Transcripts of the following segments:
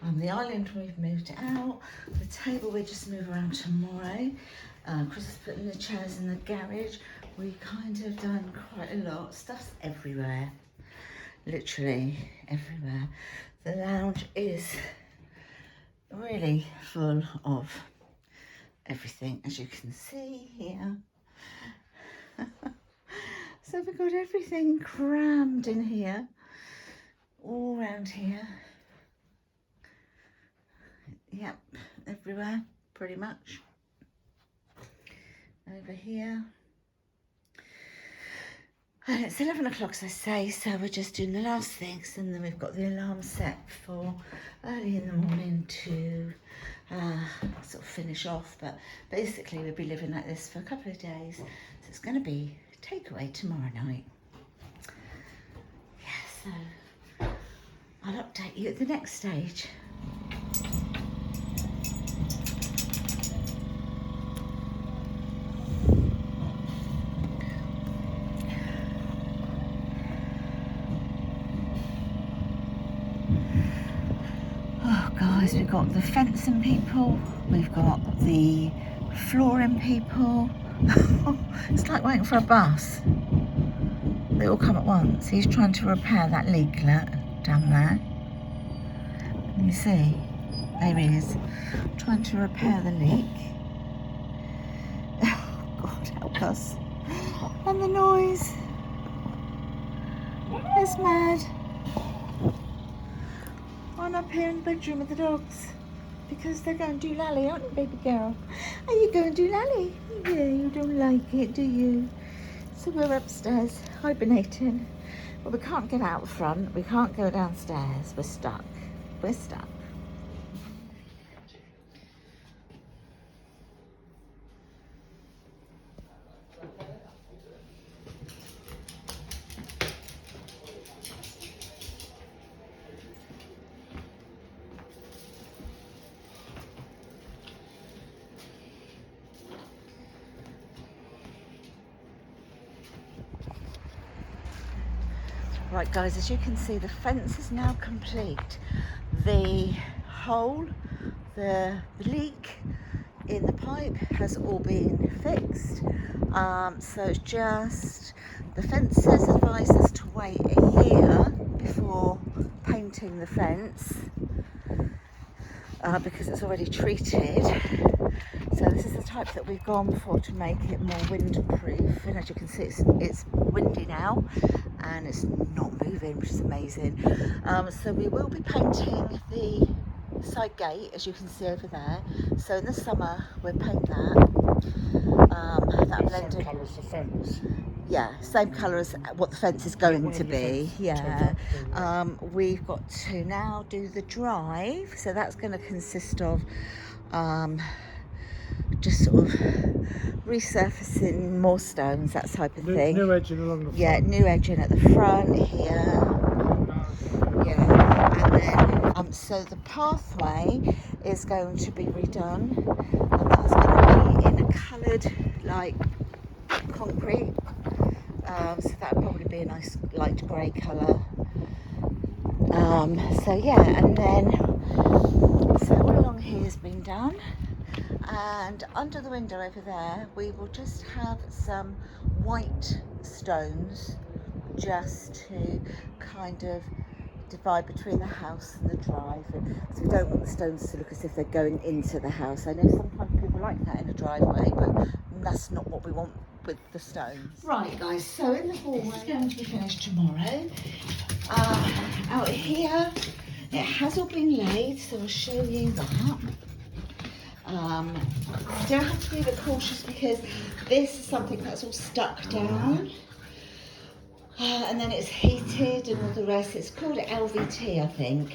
now. The island we've moved out. The table we just move around tomorrow. Chris is putting the chairs in the garage. We kind of done quite a lot. Stuff's everywhere. Literally everywhere. The lounge is really full of everything, as you can see here. So we've got everything crammed in here, all around here. Yep, everywhere, pretty much. Over here. And it's 11 o'clock, as I say, so we're just doing the last things, and then we've got the alarm set for early in the morning to sort of finish off. But basically we'll be living like this for a couple of days, so it's going to be takeaway tomorrow night. Yeah, so I'll update you at the next stage. Guys, we've got the fencing people, we've got the flooring people. It's like waiting for a bus. They all come at once. He's trying to repair that leaklet down there. Can you see? There he is, trying to repair the leak. Oh God, help us. And the noise. It's mad. I'm up here in the bedroom with the dogs because they're going to do lally, aren't you, baby girl? Are you going to do lally? Yeah, you don't like it, do you? So we're upstairs hibernating, but we can't get out front. We can't go downstairs. We're stuck. We're stuck. Right guys, as you can see, the fence is now complete. The hole, the leak in the pipe has all been fixed. So it's just, the fencers advise us to wait a year before painting the fence because it's already treated. So this is the type that we've gone for to make it more windproof, and as you can see it's windy now and it's not moving, which is amazing. So we will be painting the side gate, as you can see over there. So in the summer we'll paint that. That blended. Same colour as the fence. Yeah, same colour as what the fence is going to be. Yeah. We've got to now do the drive, so that's going to consist of just sort of resurfacing more stones, that type of thing. New edging along the front. Yeah, new edging at the front here. Yeah, and then so the pathway is going to be redone, and that's going to be in a coloured like concrete. So that would probably be a nice light grey colour. So yeah, and then so all along here has been done. And under the window over there we will just have some white stones just to kind of divide between the house and the drive. So we don't want the stones to look as if they're going into the house. I know sometimes people like that in a driveway, but that's not what we want with the stones. Right guys, so in the hallway is going to be finished tomorrow. Out here it has all been laid, so I'll show you that. Still have to be a bit cautious because this is something that's all stuck down, and then it's heated and all the rest. It's called LVT, I think.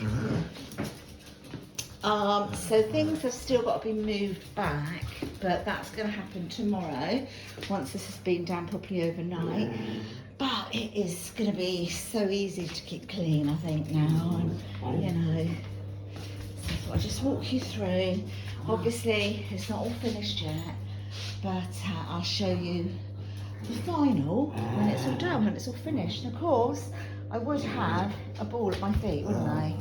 So things have still got to be moved back, but that's going to happen tomorrow once this has been done properly overnight. But it is going to be so easy to keep clean, I think, now, and you know, so I'll just walk you through. Obviously it's not all finished yet, but I'll show you the final when it's all done, when it's all finished. And of course I would have a ball at my feet, wouldn't I?